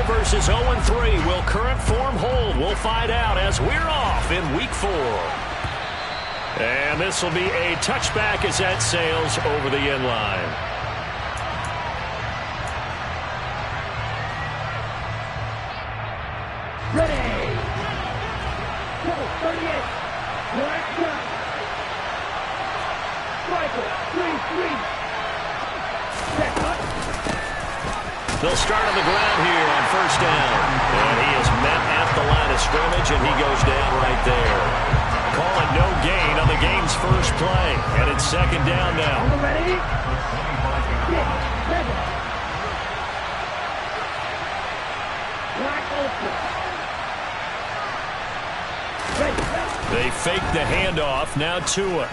versus 0-3. Will current form hold? We'll find out as we're off in Week 4. And this will be a touchback as that sails over the end line. Ready. 38. Black shot. Rifle. 3-3. They'll start on the ground here on first down. And he is met at the line of scrimmage, and he goes down right there. Calling no gain on the game's first play. And it's second down now. Ready? 6, 7. They fake the handoff. Now Tua.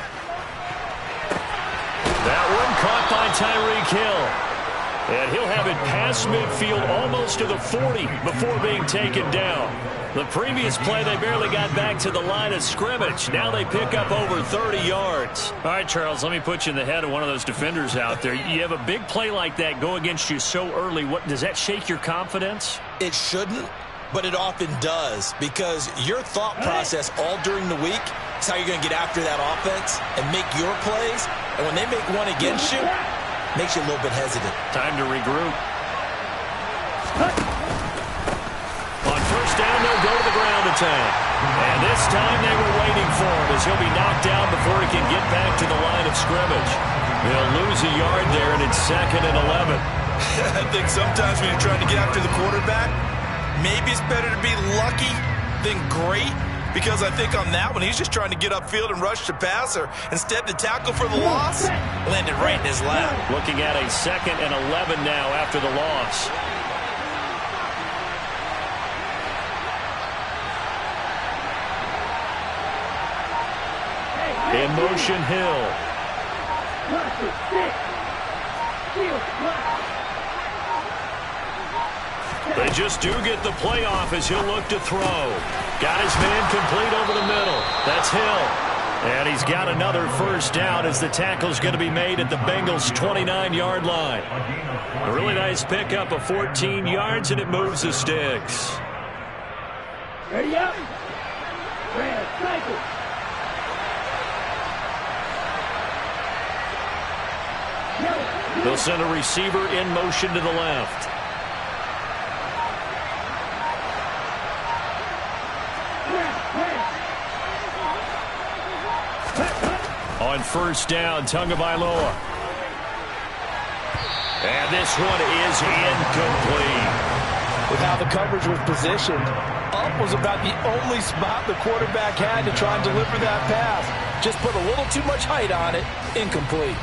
That one caught by Tyreek Hill. And he'll have it past midfield almost to the 40 before being taken down. The previous play, they barely got back to the line of scrimmage. Now they pick up over 30 yards. All right, Charles, let me put you in the head of one of those defenders out there. You have a big play like that go against you so early. What does that shake your confidence? It shouldn't, but it often does, because your thought process all during the week is how you're going to get after that offense and make your plays. And when they make one against you, makes you a little bit hesitant. Time to regroup. On first down, they'll go to the ground attack. And this time they were waiting for him as he'll be knocked down before he can get back to the line of scrimmage. They'll lose a yard there, and it's 2nd and 11. I think sometimes when you're trying to get after the quarterback, maybe it's better to be lucky than great. Because I think on that one, he's just trying to get upfield and rush the passer. Instead, the tackle for the loss landed right in his lap. Looking at a 2nd and 11 now after the loss. In motion, Hill. They just do get the play off as he'll look to throw. Got his man complete over the middle. That's Hill. And he's got another first down as the tackle's going to be made at the Bengals' 29-yard line. A really nice pickup of 14 yards, and it moves the sticks. Ready up. Red cycle. They'll send a receiver in motion to the left. On first down, Tagovailoa. And this one is incomplete. With how the coverage was positioned, up was about the only spot the quarterback had to try and deliver that pass. Just put a little too much height on it. Incomplete.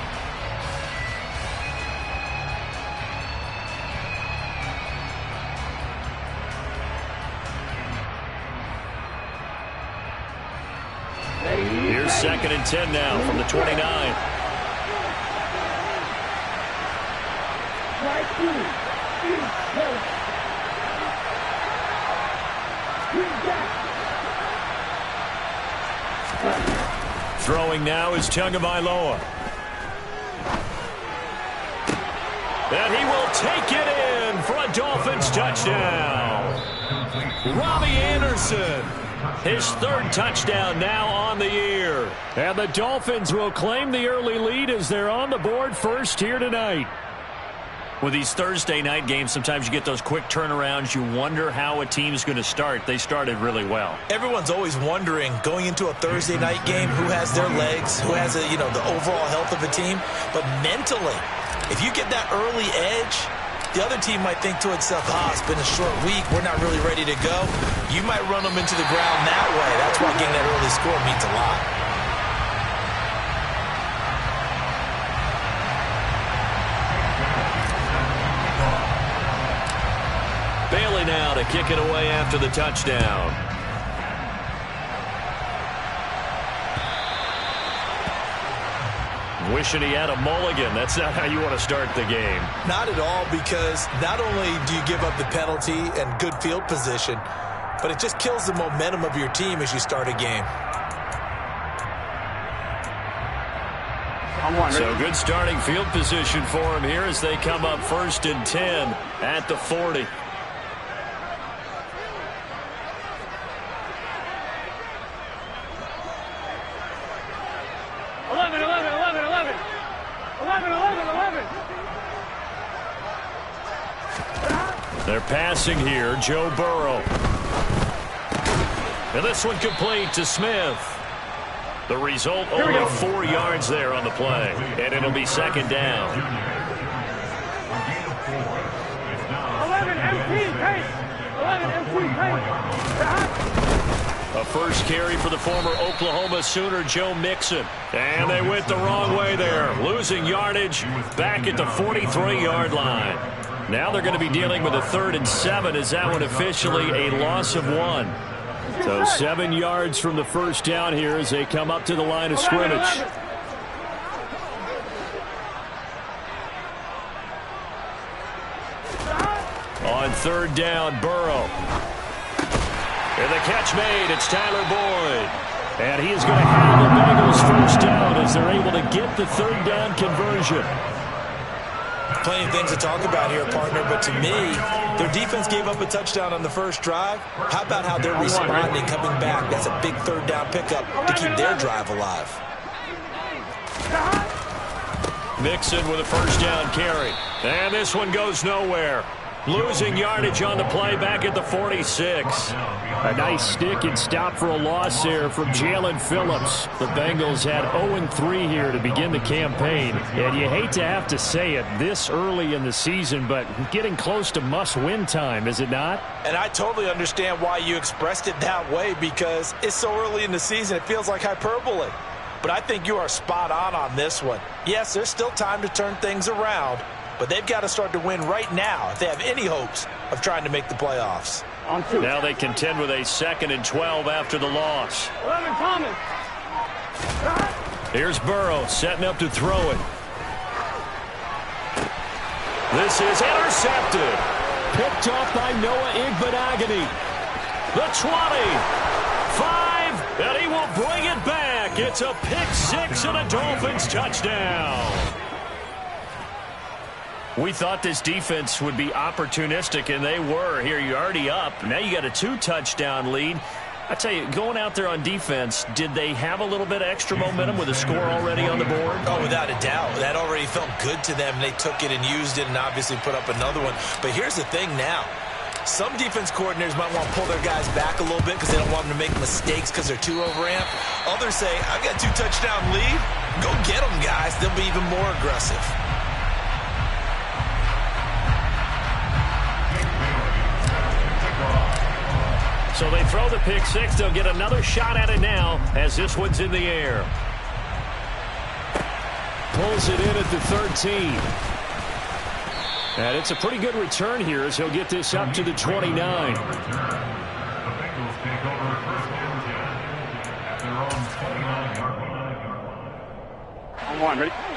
Here's 2nd and 10 now from the 29. Throwing now is Tagovailoa. And he will take it in for a Dolphins touchdown. Robbie Anderson. His 3rd touchdown now on the year. And the Dolphins will claim the early lead as they're on the board first here tonight. With these Thursday night games, sometimes you get those quick turnarounds. You wonder how a team's going to start. They started really well. Everyone's always wondering, going into a Thursday night game, who has their legs, who has the overall health of a team. But mentally, if you get that early edge, the other team might think to itself, it's been a short week, we're not really ready to go. You might run them into the ground that way. That's why getting that early score means a lot. Bailey now to kick it away after the touchdown. Wishing he had a mulligan. That's not how you want to start the game. Not at all, because not only do you give up the penalty and good field position, but it just kills the momentum of your team as you start a game. So good starting field position for him here as they come up 1st and 10 at the 40. They're passing here, Joe Burrow. And this one complete to Smith. The result, only 4 yards there on the play. And it'll be second down. 11 empty pace. 11 empty pace. A first carry for the former Oklahoma Sooner, Joe Mixon. And they went the wrong way there, losing yardage back at the 43-yard line. Now they're going to be dealing with a 3rd and 7. Is that one officially a loss of 1? So 7 yards from the first down here as they come up to the line of scrimmage. On 3rd down, Burrow. And the catch made. It's Tyler Boyd. And he is going to have the Bengals first down as they're able to get the 3rd down conversion. Plenty of things to talk about here, partner, but to me, their defense gave up a touchdown on the first drive. How about how they're responding, coming back? That's a big 3rd down pickup to keep their drive alive. Mixon with a first down carry. And this one goes nowhere. Losing yardage on the play back at the 46. A nice stick and stop for a loss there from Jalen Phillips. The Bengals had 0-3 here to begin the campaign. And you hate to have to say it this early in the season, but getting close to must-win time, is it not? And I totally understand why you expressed it that way, because it's so early in the season it feels like hyperbole. But I think you are spot on this one. Yes, there's still time to turn things around, but they've got to start to win right now if they have any hopes of trying to make the playoffs. Now they contend with a 2nd and 12 after the loss. 11 Thomas. Here's Burrow setting up to throw it. This is intercepted. Picked off by Noah Igbenogany. The 20. 5. And he will bring it back. It's a pick 6 and a Dolphins touchdown. We thought this defense would be opportunistic, and they were. Here, you're already up. Now you got a 2-touchdown lead. I tell you, going out there on defense, did they have a little bit of extra momentum with a score already on the board? Oh, without a doubt. That already felt good to them. They took it and used it and obviously put up another one. But here's the thing now. Some defense coordinators might want to pull their guys back a little bit because they don't want them to make mistakes because they're too overamped. Others say, I've got a 2-touchdown lead. Go get them, guys. They'll be even more aggressive. So they throw the pick 6. They'll get another shot at it now as this one's in the air. Pulls it in at the 13. And it's a pretty good return here as he'll get this up to the 29.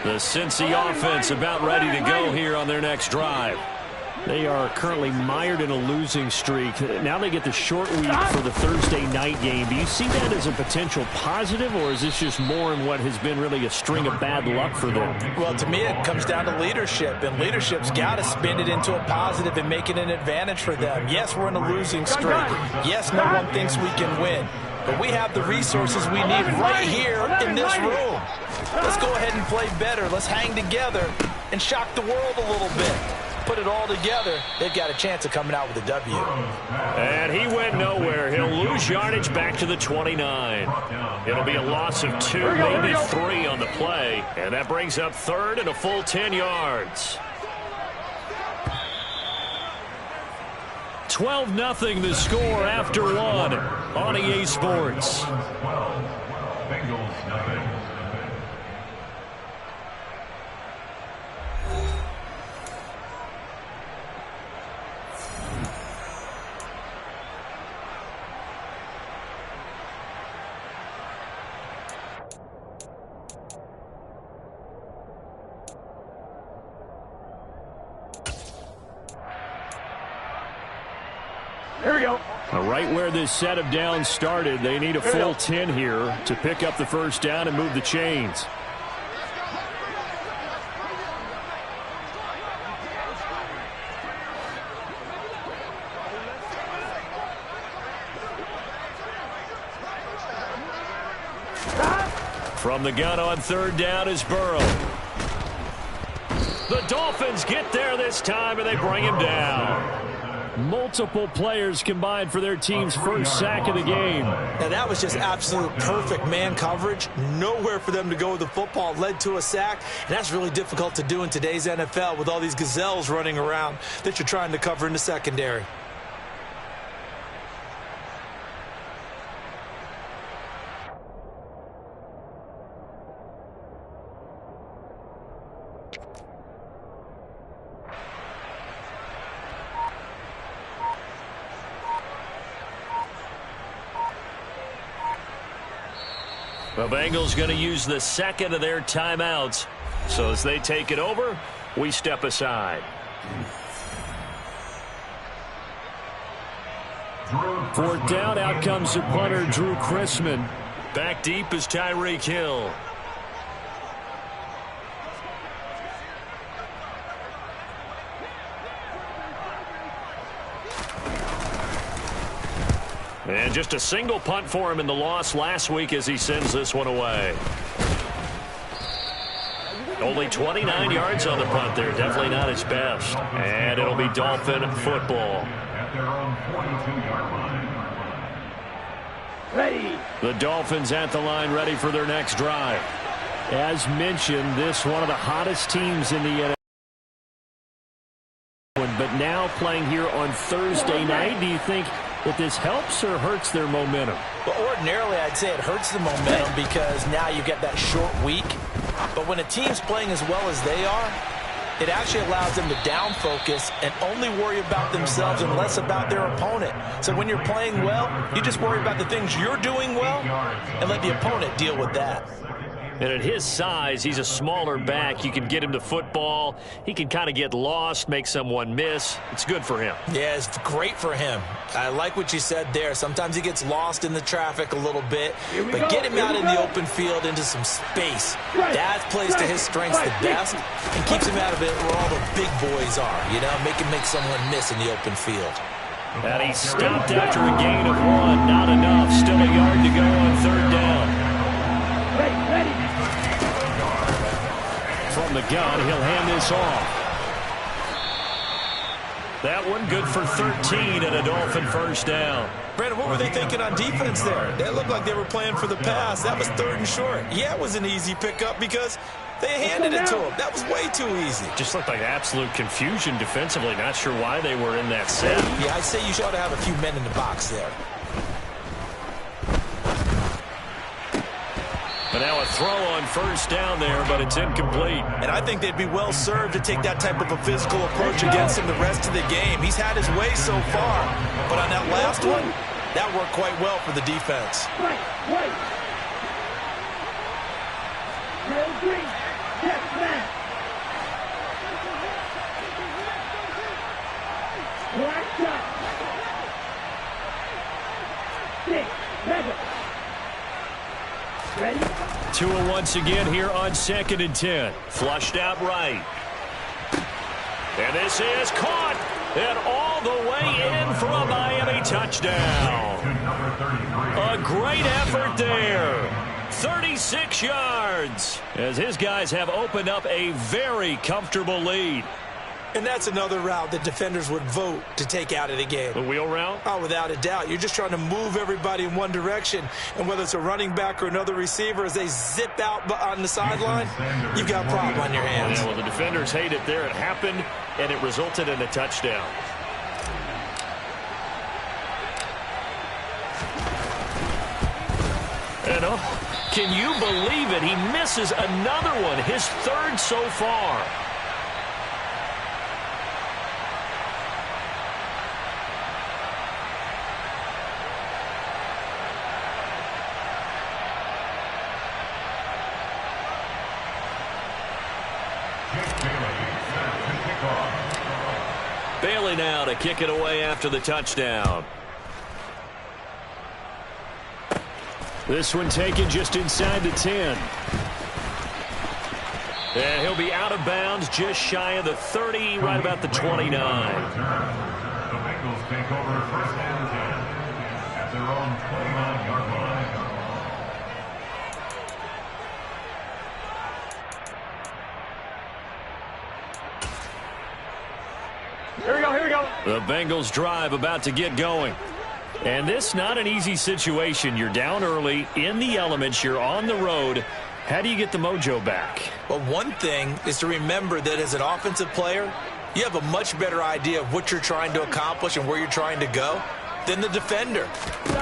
The Cincy offense about ready to go here on their next drive. They are currently mired in a losing streak. Now they get the short week for the Thursday night game. Do you see that as a potential positive, or is this just more in what has been really a string of bad luck for them? Well, to me, it comes down to leadership, and leadership's got to spin it into a positive and make it an advantage for them. Yes, we're in a losing streak. Yes, no one thinks we can win, but we have the resources we need right here in this room. Let's go ahead and play better. Let's hang together and shock the world a little bit. Put it all together, they've got a chance of coming out with a W. And he went nowhere. He'll lose yardage back to the 29. It'll be a loss of 2, maybe 3 on the play. And that brings up 3rd and a full 10 yards. 12-0 the score after 1 on EA Sports. Here we go. Right where this set of downs started, they need a full 10 here to pick up the first down and move the chains. From the gun on 3rd down is Burrow. The Dolphins get there this time, and they bring him down. Multiple players combined for their team's first sack of the game. Now that was just absolute perfect man coverage. Nowhere for them to go with the football. Led to a sack, and that's really difficult to do in today's NFL with all these gazelles running around that you're trying to cover in the secondary. The Bengals going to use the second of their timeouts. So as they take it over, we step aside. Fourth down, out comes the punter, Drew Chrisman. Back deep is Tyreek Hill. And just a single punt for him in the loss last week as he sends this one away. Only 29 yards on the punt there. Definitely not his best. And it'll be Dolphin football. Ready. The Dolphins at the line, ready for their next drive. As mentioned, this one of the hottest teams in the NFL. But now playing here on Thursday night, do you think that this helps or hurts their momentum? Well, ordinarily, I'd say it hurts the momentum because now you get that short week. But when a team's playing as well as they are, it actually allows them to down focus and only worry about themselves and less about their opponent. So when you're playing well, you just worry about the things you're doing well and let the opponent deal with that. And at his size, he's a smaller back. You can get him to football. He can kind of get lost, make someone miss. It's good for him. Yeah, it's great for him. I like what you said there. Sometimes he gets lost in the traffic a little bit, but get him out in the open field into some space. That plays to his strengths the best and keeps him out of it where all the big boys are, you know, make someone miss in the open field. And he stopped after a gain of 1. Not enough. Still a yard to go on third down. From the gun, he'll hand this off. That one good for 13 and a Dolphin first down. Brandon, what were they thinking on defense there? They looked like they were playing for the pass. That was 3rd and short. Yeah, it was an easy pickup because they handed it to him. That was way too easy. Just looked like absolute confusion defensively. Not sure why they were in that set. Yeah, I'd say you should have a few men in the box there. But now a throw on first down there, but it's incomplete. And I think they'd be well served to take that type of a physical approach against him the rest of the game. He's had his way so far. But on that last one, that worked quite well for the defense. Ready? Tua once again here on 2nd and 10. Flushed out right. And this is caught. And all the way in for a Miami touchdown. A great effort there. 36 yards. As his guys have opened up a very comfortable lead. And that's another route that defenders would vote to take out of the game. The wheel route? Oh, without a doubt. You're just trying to move everybody in one direction. And whether it's a running back or another receiver, as they zip out on the sideline, you've got a problem on your hands. Yeah, well, the defenders hate it there. It happened, and it resulted in a touchdown. And oh, can you believe it? He misses another one, his 3rd so far. Bailey now to kick it away after the touchdown. This one taken just inside the 10. And he'll be out of bounds just shy of the 30, right about the 29. The Bengals take over 1st and 10 at their own 29-yard line. Here we go, here we go. The Bengals drive about to get going. And this not an easy situation. You're down early, in the elements, you're on the road. How do you get the mojo back? Well, one thing is to remember that as an offensive player, you have a much better idea of what you're trying to accomplish and where you're trying to go than the defender.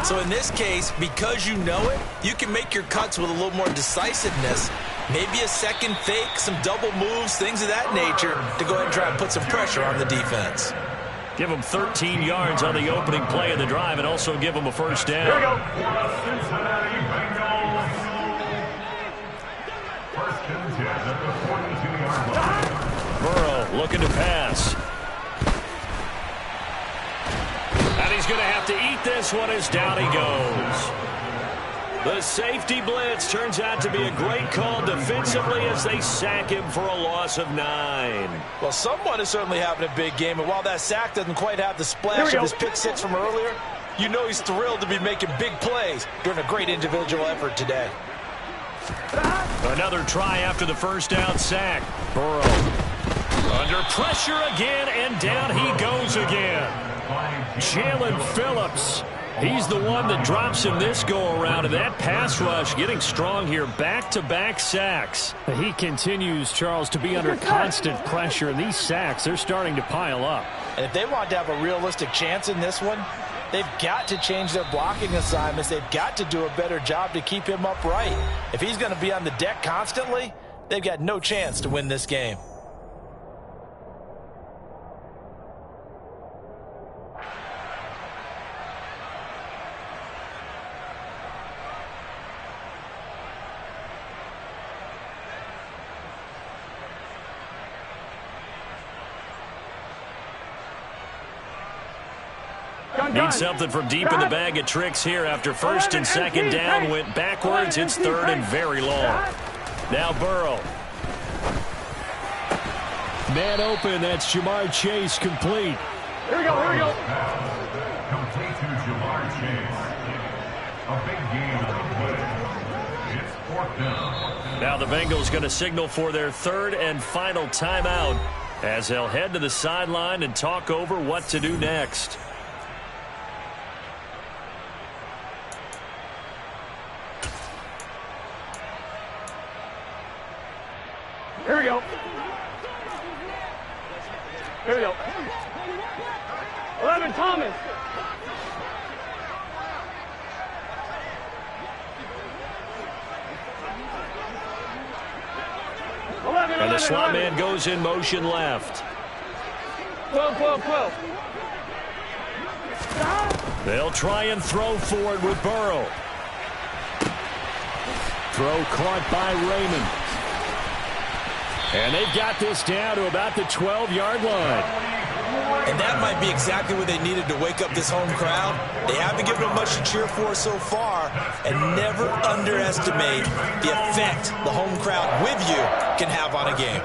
So in this case, because you know it, you can make your cuts with a little more decisiveness. Maybe a second fake, some double moves, things of that nature to go ahead and try and put some pressure on the defense. Give them 13 yards on the opening play of the drive and also give them a first down. Here we go. Cincinnati Bengals. First and 10 at the 42-yard line. Burrow looking to pass. And he's going to have to eat this one as down he goes. The safety blitz turns out to be a great call defensively as they sack him for a loss of 9. Well, someone is certainly having a big game, and while that sack doesn't quite have the splash of his pick six from earlier, you know he's thrilled to be making big plays during a great individual effort today. Another try after the first down sack. Burrow under pressure again, and down he goes again. Jalen Phillips. He's the one that drops him this go-around, and that pass rush getting strong here. Back-to-back sacks. He continues, Charles, to be under constant pressure, and these sacks, they're starting to pile up. And if they want to have a realistic chance in this one, they've got to change their blocking assignments. They've got to do a better job to keep him upright. If he's going to be on the deck constantly, they've got no chance to win this game. Need something from deep in the bag of tricks here after first and second down went backwards. It's third and very long. Now Burrow. Man open, that's Jamar Chase complete. Here we go, here we go. Complete to Jamar Chase. A big game on the play. It's 4th down. Now the Bengals going to signal for their third and final timeout as they'll head to the sideline and talk over what to do next. Here we go. Here we go. 11, Thomas. And the slot man goes in motion left. 12, 12, 12. They'll try and throw for it with Burrow. Throw caught by Raymond. And they've got this down to about the 12-yard line. And that might be exactly what they needed to wake up this home crowd. They haven't given them much to cheer for so far, and never underestimate the effect the home crowd with you can have on a game.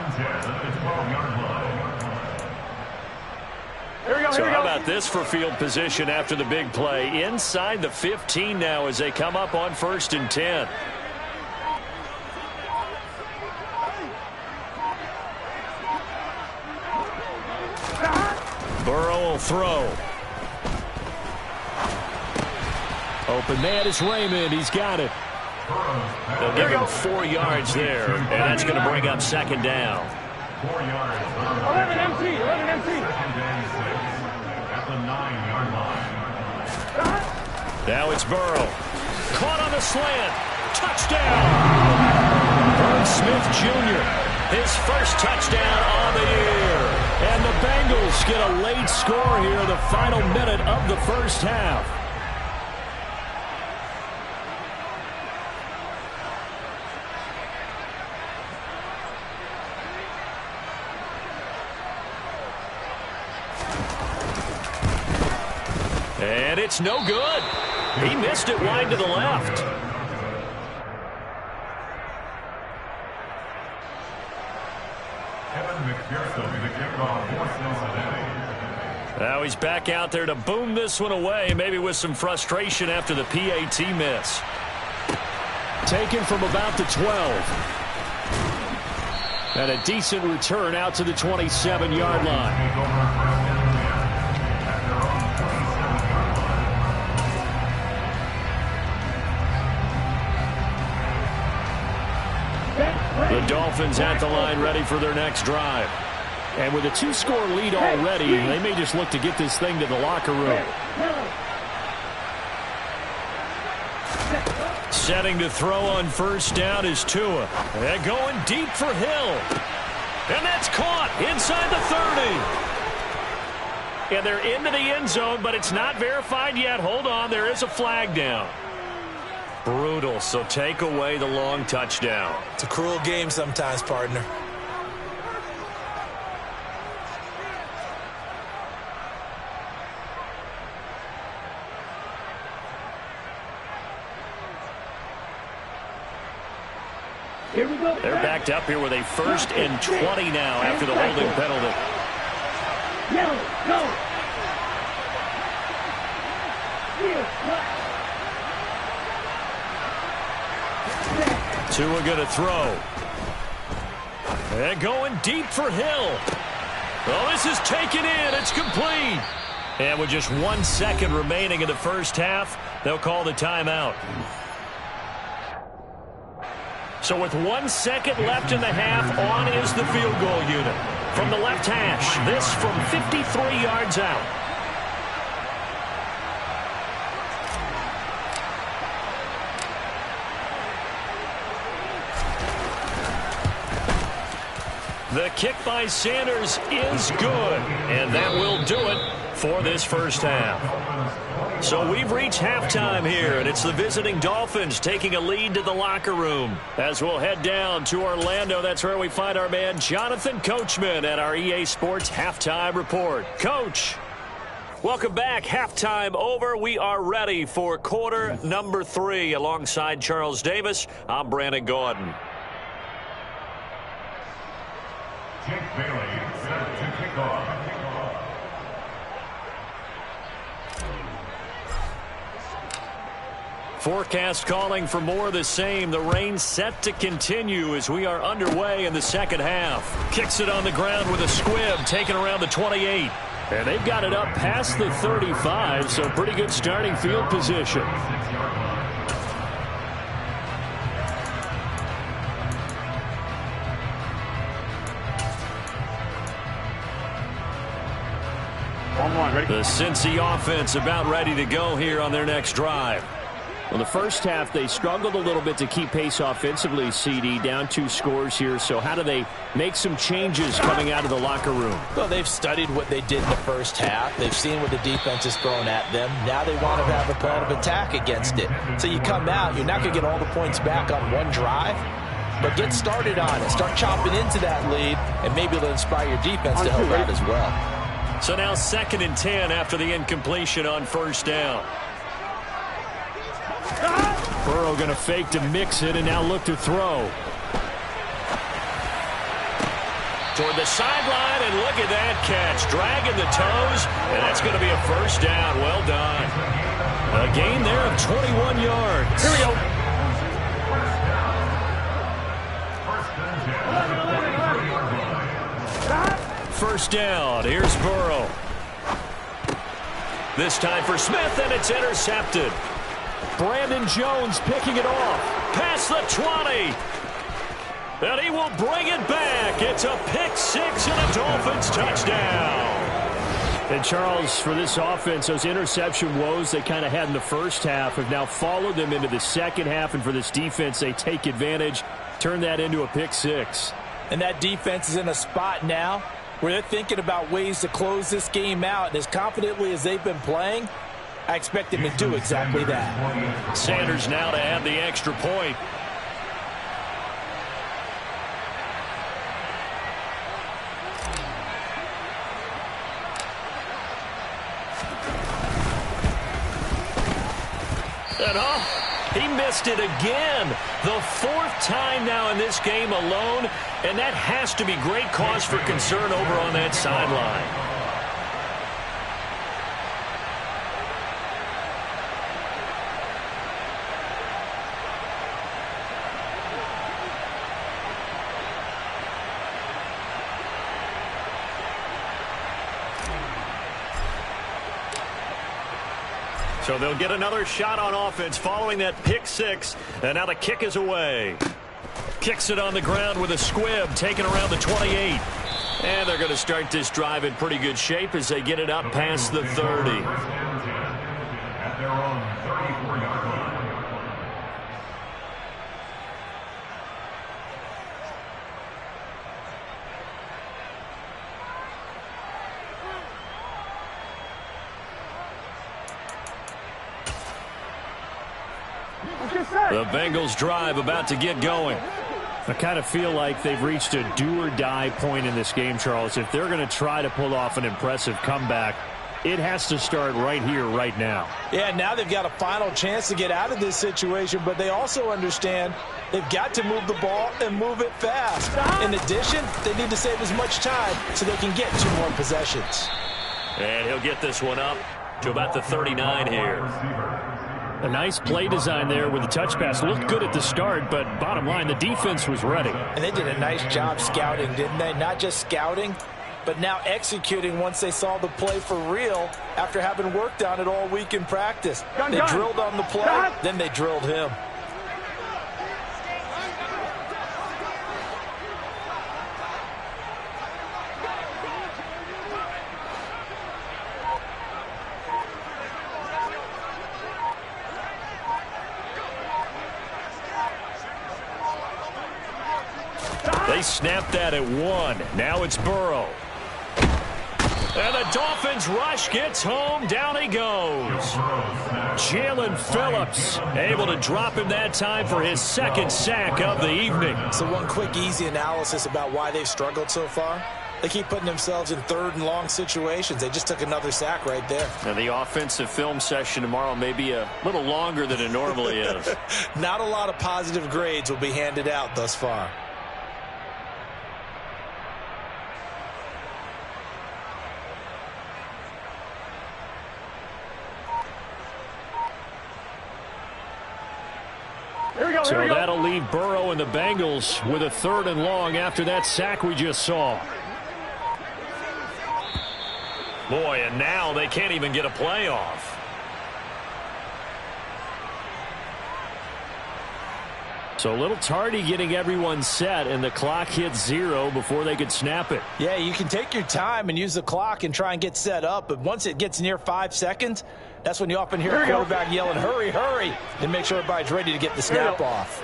So how about this for field position after the big play? Inside the 15 now as they come up on 1st and 10. Burrow will throw. Open man is Raymond. He's got it. They'll give him 4 yards there, and that's going to bring up second down. 4 yards. 11 empty, 11 empty. Second and 6 at the 9-yard line. Now it's Burrow. Caught on the slant. Touchdown. Herb Smith Jr. His first touchdown on the year. And the Bengals get a late score here in the final minute of the first half. And it's no good. He missed it wide to the left. Now he's back out there to boom this one away, maybe with some frustration after the PAT miss. Taken from about the 12. And a decent return out to the 27-yard line. The Dolphins at the line ready for their next drive. And with a 2-score lead already, they may just look to get this thing to the locker room. Setting to throw on first down is Tua. And going deep for Hill. And that's caught inside the 30. And they're into the end zone, but it's not verified yet. Hold on, there is a flag down. Brutal, so take away the long touchdown. It's a cruel game sometimes, partner. Here we go. They're backed up here with a 1st and 20 now after the holding penalty. Yellow, go. Here, Tua going to throw. And going deep for Hill. Oh, this is taken in. It's complete. And with just 1 second remaining in the first half, they'll call the timeout. So with 1 second left in the half, on is the field goal unit. From the left hash, this from 53 yards out. The kick by Sanders is good, and that will do it for this first half. So we've reached halftime here, and it's the visiting Dolphins taking a lead to the locker room. As we'll head down to Orlando, that's where we find our man Jonathan Coachman at our EA Sports Halftime Report. Coach, welcome back. Halftime over. We are ready for quarter number 3. Alongside Charles Davis, I'm Brandon Gordon. Jake Bailey set to kick off. Forecast calling for more of the same. The rain set to continue as we are underway in the second half. Kicks it on the ground with a squib, taken around the 28. And they've got it up past the 35, so pretty good starting field position. The Cincy offense about ready to go here on their next drive. Well, the first half, they struggled a little bit to keep pace offensively, CD, down 2 scores here. So how do they make some changes coming out of the locker room? Well, they've studied what they did in the first half. They've seen what the defense has thrown at them. Now they want to have a plan of attack against it. So you come out, you're not going to get all the points back on one drive, but get started on it. Start chopping into that lead, and maybe it'll inspire your defense to help out as well. So now 2nd and 10 after the incompletion on first down. Burrow going to fake to mix it and now look to throw. Toward the sideline, and look at that catch. Dragging the toes, and that's going to be a first down. Well done. A gain there of 21 yards. Here we go. First down. Here's Burrow. This time for Smith, and it's intercepted. Brandon Jones picking it off. Past the 20. And he will bring it back. It's a pick-6 and a Dolphins touchdown. And Charles, for this offense, those interception woes they kind of had in the first half have now followed them into the second half. And for this defense, they take advantage, turn that into a pick-6. And that defense is in a spot now where they're thinking about ways to close this game out. And as confidently as they've been playing, I expect them to do exactly that. Sanders now to add the extra point. And he missed it again. The 4th time now in this game alone, and that has to be great cause for concern over on that sideline. So they'll get another shot on offense following that pick six. And now the kick is away. Kicks it on the ground with a squib, taken around the 28. And they're going to start this drive in pretty good shape as they get it up past the 30. At their own 34-yard line. The Bengals drive about to get going. I kind of feel like they've reached a do-or-die point in this game, Charles. If they're going to try to pull off an impressive comeback, it has to start right here, right now. Yeah, now they've got a final chance to get out of this situation, but they also understand they've got to move the ball and move it fast. In addition, they need to save as much time so they can get 2 more possessions. And he'll get this one up to about the 39 here. A nice play design there with the touch pass. Looked good at the start, but bottom line, the defense was ready. And they did a nice job scouting, didn't they? Not just scouting, but now executing once they saw the play for real after having worked on it all week in practice. They drilled on the play, then they drilled him. They snapped that at 1. Now it's Burrow. And the Dolphins rush gets home. Down he goes. Jalen Phillips able to drop him that time for his 2nd sack of the evening. So one quick, easy analysis about why they've struggled so far. They keep putting themselves in 3rd and long situations. They just took another sack right there. And the offensive film session tomorrow may be a little longer than it normally is. Not a lot of positive grades will be handed out thus far. So that'll leave Burrow and the Bengals with a 3rd and long after that sack we just saw. Boy, and now they can't even get a play off. So a little tardy getting everyone set, and the clock hits 0 before they could snap it. Yeah, you can take your time and use the clock and try and get set up, but once it gets near 5 seconds, that's when you often hear a quarterback yelling, hurry, hurry, and make sure everybody's ready to get the snap off.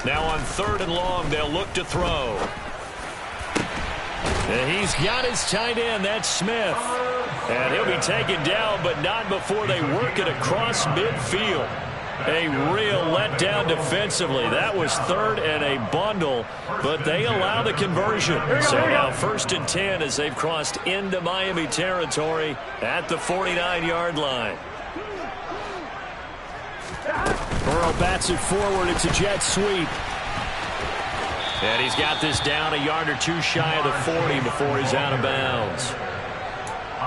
Now on 3rd and long, they'll look to throw. And he's got his tight end. That's Smith. And he'll be taken down, but not before they work it across midfield. A real letdown defensively. That was 3rd and a bundle, but they allow the conversion. So now 1st and 10 as they've crossed into Miami territory at the 49-yard line. Burrow bats it forward. It's a jet sweep. And he's got this down a yard or 2 shy of the 40 before he's out of bounds.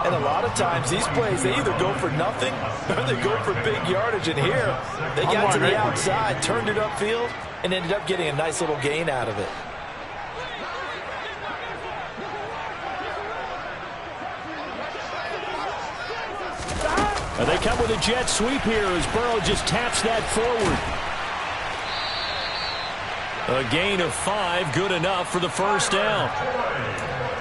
And a lot of times these plays, they either go for nothing or they go for big yardage. And here, they got to the outside, turned it upfield, and ended up getting a nice little gain out of it. And they come with a jet sweep here as Burrow just taps that forward. A gain of 5, good enough for the 1st down.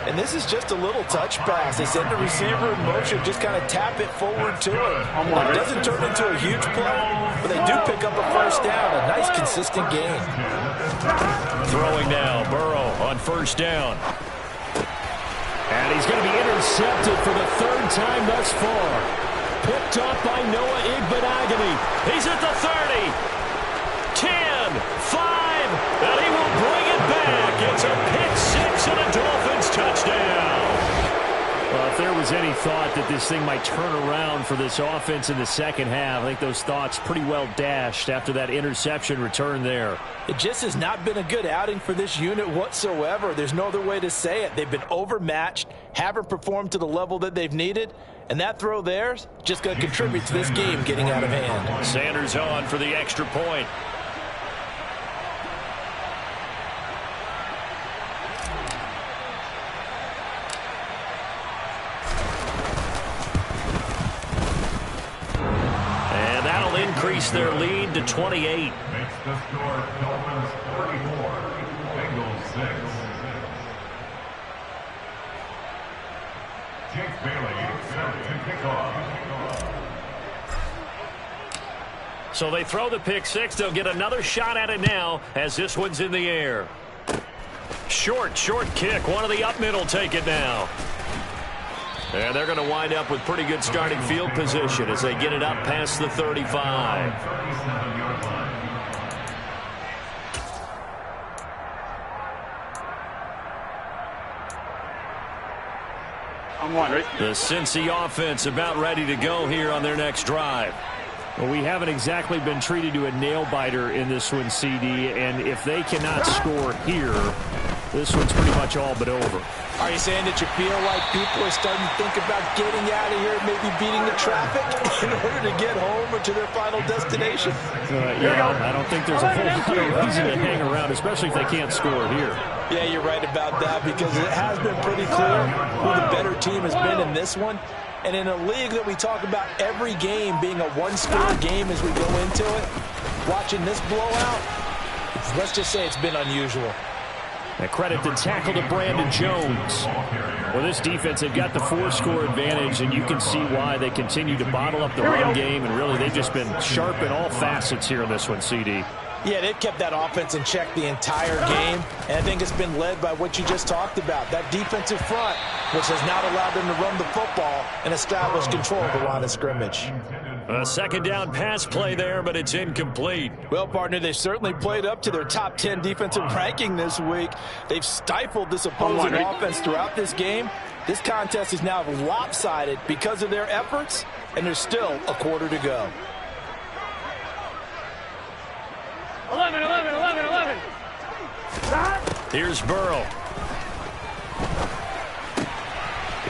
And this is just a little touch pass. They send the receiver in motion, just kind of tap it forward to him. Now, it doesn't turn into a huge play, but they do pick up a 1st down. A nice, consistent gain. Throwing now, Burrow on 1st down. And he's going to be intercepted for the 3rd time thus far. Picked up by Noah Igbenogany. He's at the 30. 10, 5, and he will bring it back. It's a pick 6 and a Dolphins touchdown. Well, if there was was any thought that this thing might turn around for this offense in the second half, I think those thoughts pretty well dashed after that interception return there. It just has not been a good outing for this unit whatsoever. There's no other way to say it. They've been overmatched, haven't performed to the level that they've needed, and that throw there's just going to contribute to this game getting out of hand. Sanders on for the extra point. And that'll increase their lead to 28. Makes the score Dolphins 34, Bengals 6. Jake Bailey set to kick off. So they throw the pick six. They'll get another shot at it now as this one's in the air. Short kick. One of the up middle take it now. And they're going to wind up with pretty good starting field position as they get it up past the 35. 37-yard line. I'm one, right? The Cincy offense about ready to go here on their next drive. Well, we haven't exactly been treated to a nail-biter in this one, CD, and if they cannot score here, this one's pretty much all but over. Are you saying that you feel like people are starting to think about getting out of here, maybe beating the traffic in order to get home or to their final destination? Yeah, I don't think there's a whole lot of reason to hang around, especially if they can't score here. Yeah, you're right about that because it has been pretty clear who the better team has been in this one. And in a league that we talk about every game being a one-score game as we go into it, watching this blowout, let's just say it's been unusual. And credit the tackle to Brandon Jones. Well, this defense, they've got the 4-score advantage, and you can see why they continue to bottle up the run game, and really they've just been sharp in all facets here in this one, CD. Yeah, they've kept that offense in check the entire game, and I think it's been led by what you just talked about, that defensive front, which has not allowed them to run the football and establish control of the line of scrimmage. A second down pass play there, but it's incomplete. Well, partner, they've certainly played up to their top 10 defensive ranking this week. They've stifled this opposing offense throughout this game. This contest is now lopsided because of their efforts, and there's still a quarter to go. 11. Here's Burrow.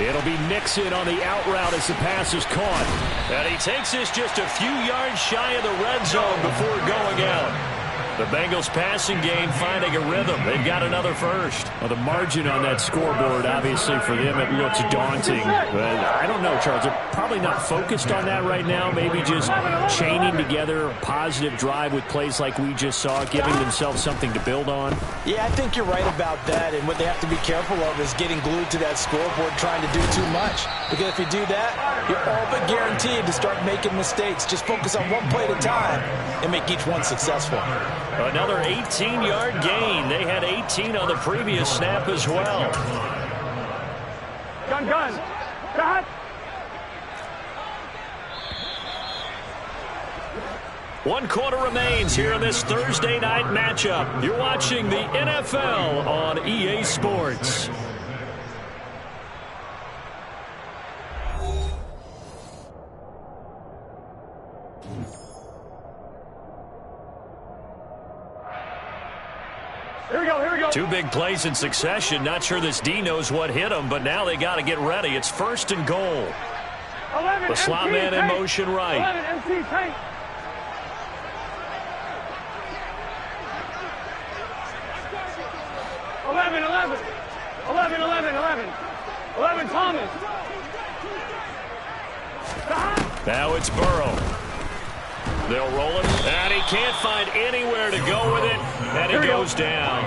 It'll be Nixon on the out route as the pass is caught. And he takes this just a few yards shy of the red zone before going out. The Bengals passing game finding a rhythm. They've got another first. Well, the margin on that scoreboard, obviously for them, it looks daunting. But I don't know, Charles. They're probably not focused on that right now. Maybe just chaining together a positive drive with plays like we just saw, giving themselves something to build on. Yeah, I think you're right about that. And what they have to be careful of is getting glued to that scoreboard trying to do too much. Because if you do that, you're all but guaranteed to start making mistakes. Just focus on one play at a time and make each one successful. Another 18-yard gain. They had 18 on the previous snap as well. Gun. Got. One quarter remains here in this Thursday night matchup. You're watching the NFL on EA Sports. Here we go. Two big plays in succession. Not sure this D knows what hit him, but now they got to get ready. It's first and goal. 11, The slot man in motion right. 11, MC, tank. 11, Thomas. Now it's Burrow. They'll roll it, and he can't find anywhere to go with it, and he goes down.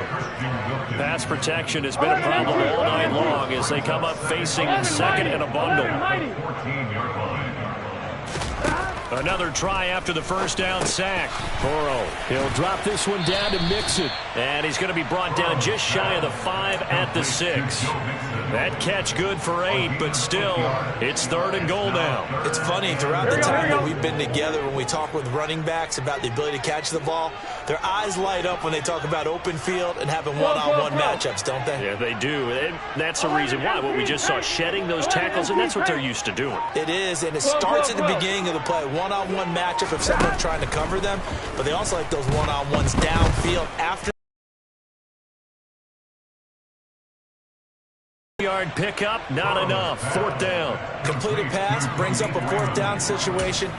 Pass protection has been a problem all night long as they come up facing second and a bundle. Another try after the first down sack. Burrow, he'll drop this one down to Mixon. And he's going to be brought down just shy of the 5 at the 6. That catch good for 8, but still, it's 3rd and goal now. It's funny, throughout the time that we've been together, when we talk with running backs about the ability to catch the ball, their eyes light up when they talk about open field and having one-on-one matchups, don't they? Yeah, they do. And that's the reason why. What we just saw, shedding those tackles, and that's what they're used to doing. It is, and it starts at the beginning of the play. One-on-one matchup if someone's trying to cover them, but they also like those one-on-ones downfield after. Yard pickup, not enough. 4th down. Completed pass brings up a 4th down situation.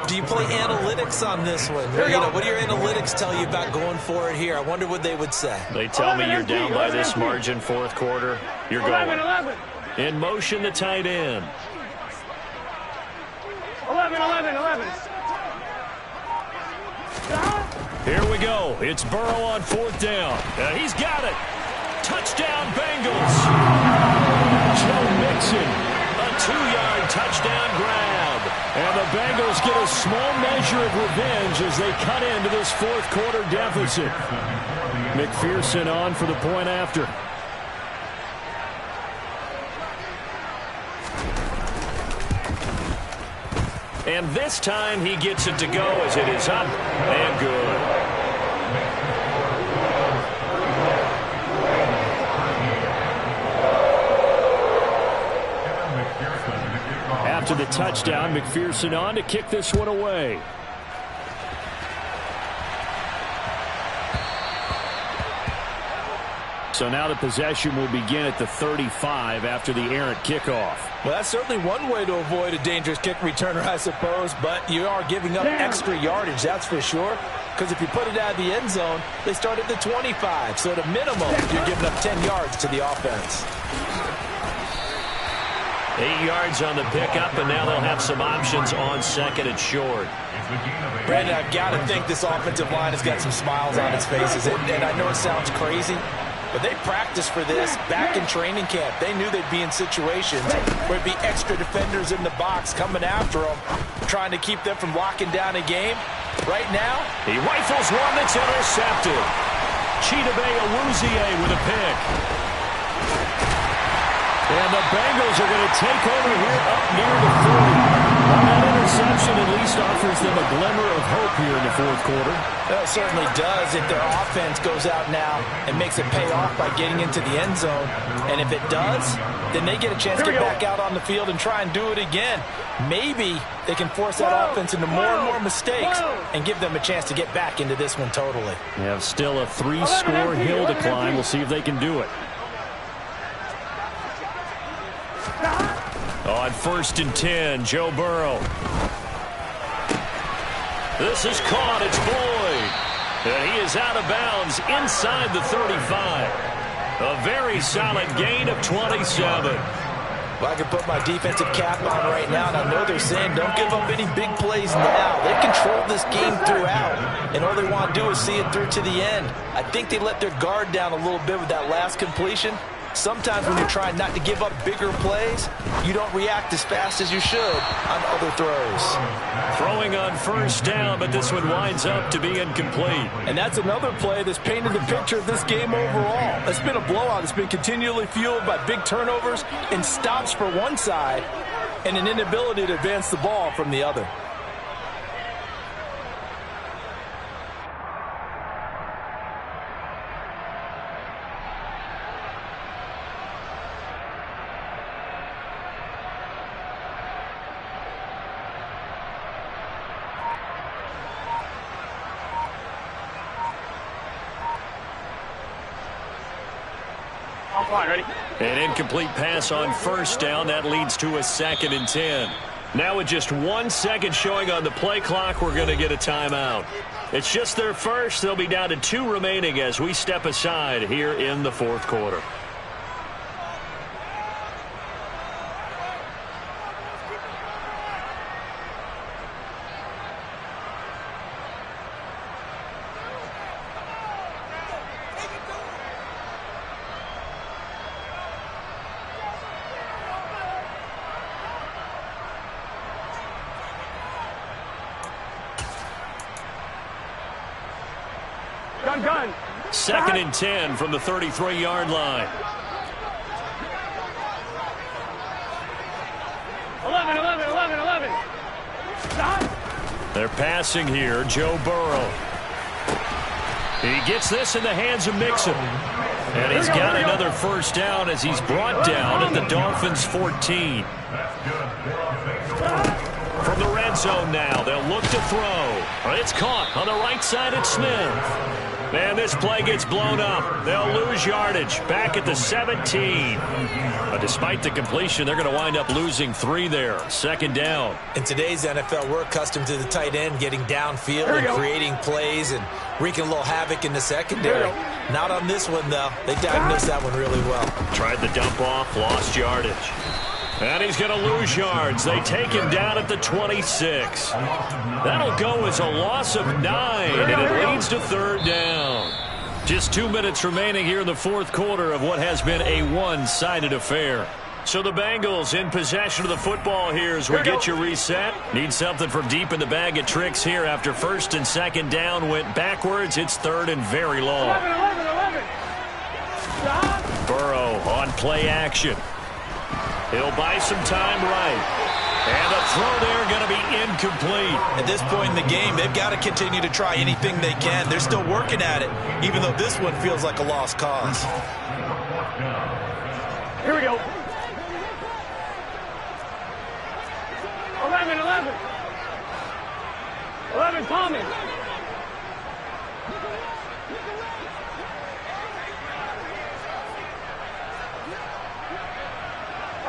Do you play analytics on this one? What do your analytics tell you about going for it here? I wonder what they would say. They tell me you're down by this margin, 4th quarter. You're going. 11. In motion, the tight end. 11. Here we go. It's Burrow on 4th down. He's got it. Touchdown, Bengals. Joe Mixon, a 2-yard touchdown grab. And the Bengals get a small measure of revenge as they cut into this 4th quarter deficit. McPherson on for the point after. And this time he gets it to go as it is up and good. After the touchdown, McPherson on to kick this one away. So now the possession will begin at the 35 after the errant kickoff. Well, that's certainly one way to avoid a dangerous kick returner, I suppose, but you are giving up extra yardage, that's for sure. Because if you put it out of the end zone, they start at the 25. So at a minimum, you're giving up 10 yards to the offense. 8 yards on the pickup, and now they'll have some options on 2nd and short. Brandon, I've got to think this offensive line has got some smiles on its faces. And I know it sounds crazy, but they practiced for this back in training camp. They knew they'd be in situations where it'd be extra defenders in the box coming after them, trying to keep them from locking down a game. Right now, he rifles one that's intercepted. Chidobe Awuzie with a pick. And the Bengals are going to take over here up near the 40. Well, that interception at least offers them a glimmer of hope here in the 4th quarter. Well, it certainly does if their offense goes out now and makes it pay off by getting into the end zone. And if it does, then they get a chance to get back out on the field and try and do it again. Maybe they can force that offense into more and more mistakes and give them a chance to get back into this one totally. They have still a 3-score hill to climb. We'll see if they can do it. On 1st and 10, Joe Burrow. This is caught. It's Boyd. And he is out of bounds inside the 35. A very solid gain of 27. Well, I can put my defensive cap on right now, and I know they're saying don't give up any big plays now. They control this game throughout, and all they want to do is see it through to the end. I think they let their guard down a little bit with that last completion. Sometimes when you're trying not to give up bigger plays, you don't react as fast as you should on other throws. Throwing on 1st down, but this one winds up to be incomplete. And that's another play that's painted the picture of this game overall. It's been a blowout. It's been continually fueled by big turnovers and stops for one side and an inability to advance the ball from the other. Ready? An incomplete pass on 1st down. That leads to a 2nd and 10. Now with just 1 second showing on the play clock, we're going to get a timeout. It's just their first. They'll be down to 2 remaining as we step aside here in the 4th quarter. gun. 2nd and 10 from the 33-yard line. 11. Stop. They're passing here. Joe Burrow. He gets this in the hands of Mixon. And he's got another first down as he's brought down at the Dolphins' 14. From the red zone now, they'll look to throw. It's caught on the right side at Smith. Man, this play gets blown up. They'll lose yardage back at the 17. But despite the completion, they're going to wind up losing 3 there. 2nd down. In today's NFL, we're accustomed to the tight end getting downfield and creating plays and wreaking a little havoc in the secondary. Not on this one, though. They diagnosed that one really well. Tried the dump off, lost yardage. And he's going to lose yards. They take him down at the 26. That'll go as a loss of 9, and it leads to 3rd down. Just 2 minutes remaining here in the 4th quarter of what has been a one-sided affair. So the Bengals in possession of the football here as we get you reset. Need something from deep in the bag of tricks here after 1st and 2nd down went backwards. It's 3rd and very long. 11. Stop. Burrow on play action. He'll buy some time right. And the throw there going to be incomplete. At this point in the game, they've got to continue to try anything they can. They're still working at it, even though this one feels like a lost cause. Here we go. 11. 11, Tommy.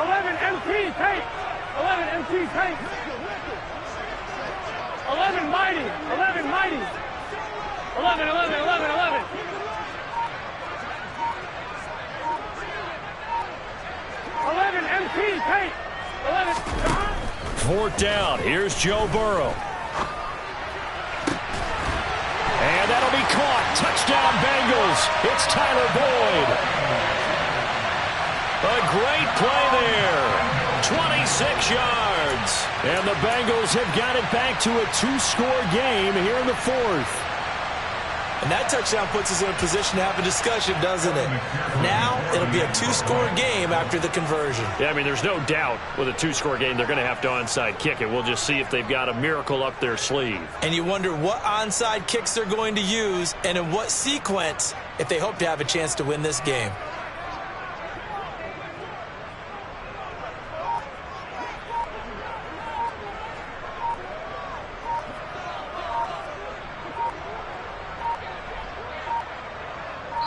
11 MT tank. 11 MT tank. 11 mighty. 11 mighty. 11. 11 MT tank. 11. 4th down. Here's Joe Burrow. And that'll be caught. Touchdown Bengals. It's Tyler Boyd. A great play there. 26 yards. And the Bengals have got it back to a 2-score game here in the 4th. And that touchdown puts us in a position to have a discussion, doesn't it? Now it'll be a 2-score game after the conversion. Yeah, I mean, there's no doubt with a 2-score game they're going to have to onside kick it. We'll just see if they've got a miracle up their sleeve. And you wonder what onside kicks they're going to use and in what sequence if they hope to have a chance to win this game.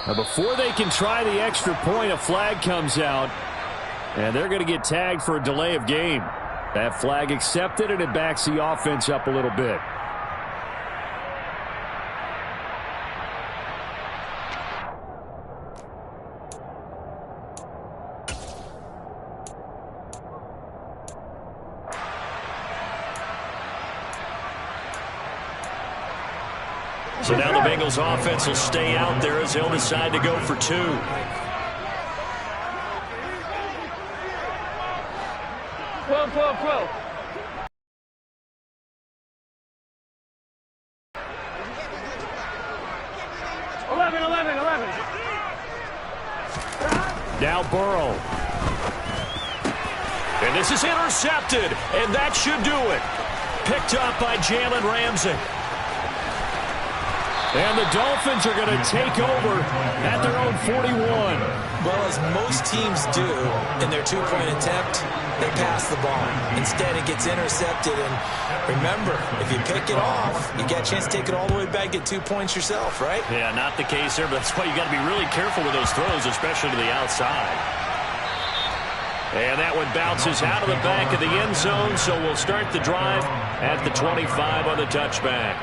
Now before they can try the extra point, a flag comes out, and they're going to get tagged for a delay of game. That flag accepted, and it backs the offense up a little bit. So now the Bengals offense will stay out there as they'll decide to go for 2. 12. 11. Now Burrow. And this is intercepted, and that should do it. Picked up by Jalen Ramsey. And the Dolphins are going to take over at their own 41. Well, as most teams do in their 2-point attempt, they pass the ball. Instead, it gets intercepted. And remember, if you pick it off, you get a chance to take it all the way back, get 2 points yourself, right? Yeah, not the case there, but that's why you got to be really careful with those throws, especially to the outside. And that one bounces out of the back of the end zone, so we'll start the drive at the 25 on the touchback.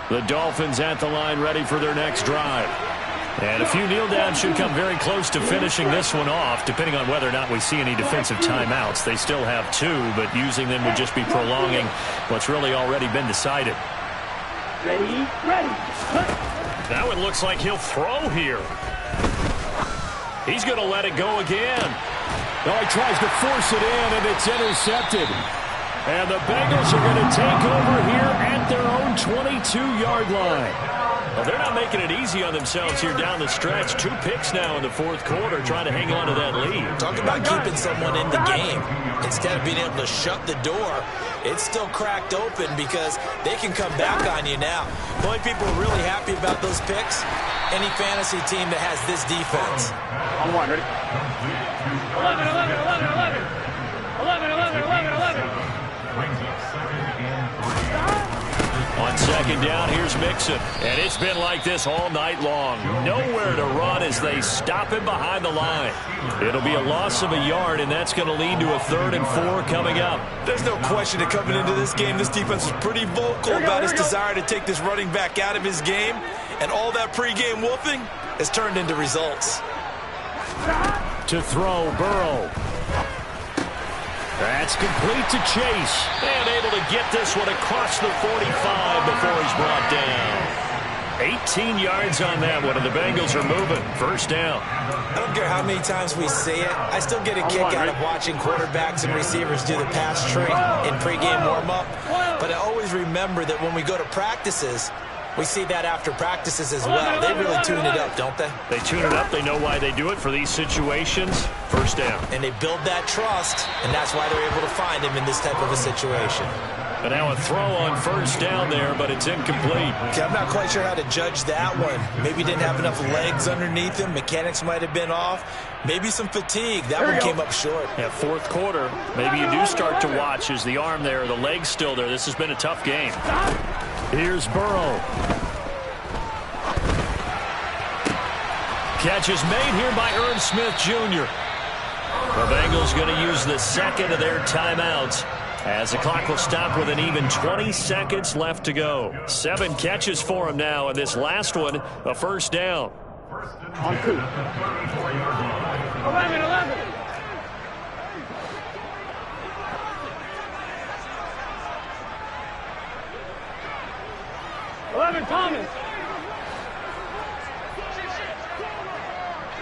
The Dolphins at the line ready for their next drive. And a few kneel downs should come very close to finishing this one off, depending on whether or not we see any defensive timeouts. They still have 2, but using them would just be prolonging what's really already been decided. Ready. Now it looks like he'll throw here. He's going to let it go again. Oh, he tries to force it in, and it's intercepted. And the Bengals are going to take over here at their own 22-yard line. Well, they're not making it easy on themselves here down the stretch. 2 picks now in the fourth quarter, trying to hang on to that lead. Talk about keeping someone in the game. Instead of being able to shut the door, it's still cracked open because they can come back on you now. The only people really happy about those picks, any fantasy team that has this defense. On one, ready? 11. 11. On second down, here's Mixon. And it's been like this all night long. Nowhere to run as they stop him behind the line. It'll be a loss of a yard, and that's going to lead to a 3rd and 4 coming up. There's no question that coming into this game, this defense was pretty vocal about his desire to take this running back out of his game. And all that pregame wolfing has turned into results. To throw, Burrow. That's complete to Chase. And able to get this one across the 45 before he's brought down. 18 yards on that one, and the Bengals are moving. First down. I don't care how many times we say it. I still get a kick out of watching quarterbacks and receivers do the pass tree in pregame warm-up. But I always remember that when we go to practices, we see that after practices as well. They really tune it up, don't they? They tune it up. They know why they do it for these situations. First down. And they build that trust, and that's why they're able to find him in this type of a situation. And now a throw on first down there, but it's incomplete. Okay, I'm not quite sure how to judge that one. Maybe didn't have enough legs underneath him. Mechanics might have been off. Maybe some fatigue. That one came up short. Yeah, fourth quarter. Maybe you do start to watch as the arm there, the leg's still there. This has been a tough game. Here's Burrow. Catch is made here by Irv Smith Jr. The Bengals going to use the second of their timeouts as the clock will stop with an even 20 seconds left to go. 7 catches for him now, and this last one, a first down. On 2. 11. 11, Thomas.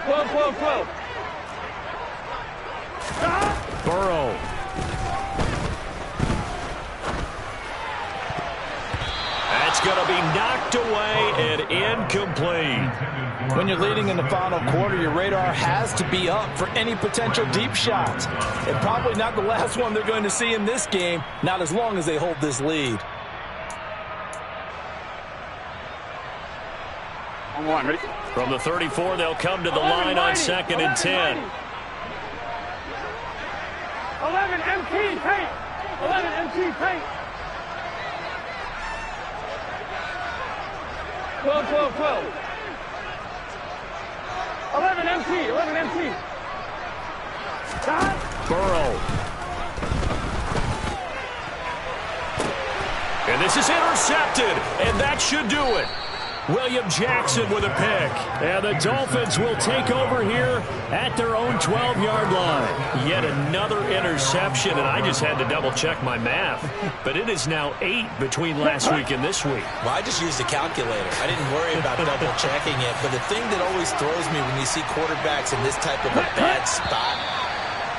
12. Burrow. That's going to be knocked away and incomplete. When you're leading in the final quarter, your radar has to be up for any potential deep shots. And probably not the last one they're going to see in this game, not as long as they hold this lead. On 1, ready? From the 34, they'll come to the line on 2nd and 10. 11, MT, paint. 11, MT, paint. 12. 11, MT. Stop. Burrow. And this is intercepted, and that should do it. William Jackson with a pick. And the Dolphins will take over here at their own 12-yard line. Yet another interception, and I just had to double-check my math. But it is now 8 between last week and this week. Well, I just used a calculator. I didn't worry about double-checking it. But the thing that always throws me when you see quarterbacks in this type of a bad spot,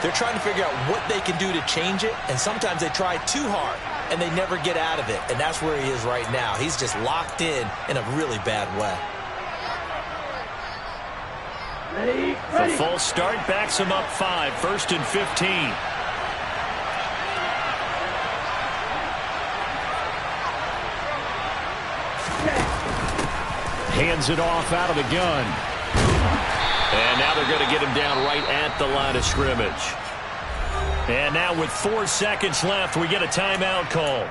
they're trying to figure out what they can do to change it, and sometimes they try too hard, and they never get out of it. And that's where he is right now. He's just locked in a really bad way. The false start backs him up 5, 1st and 15. Hands it off out of the gun. And now they're going to get him down right at the line of scrimmage. And now with 4 seconds left, we get a timeout call.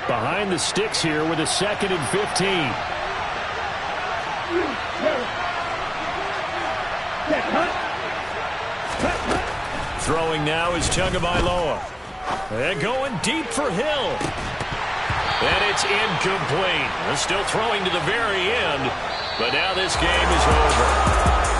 Behind the sticks here with a 2nd and 15. Throwing now is Tagovailoa. And going deep for Hill. And it's incomplete. They're still throwing to the very end. But now this game is over.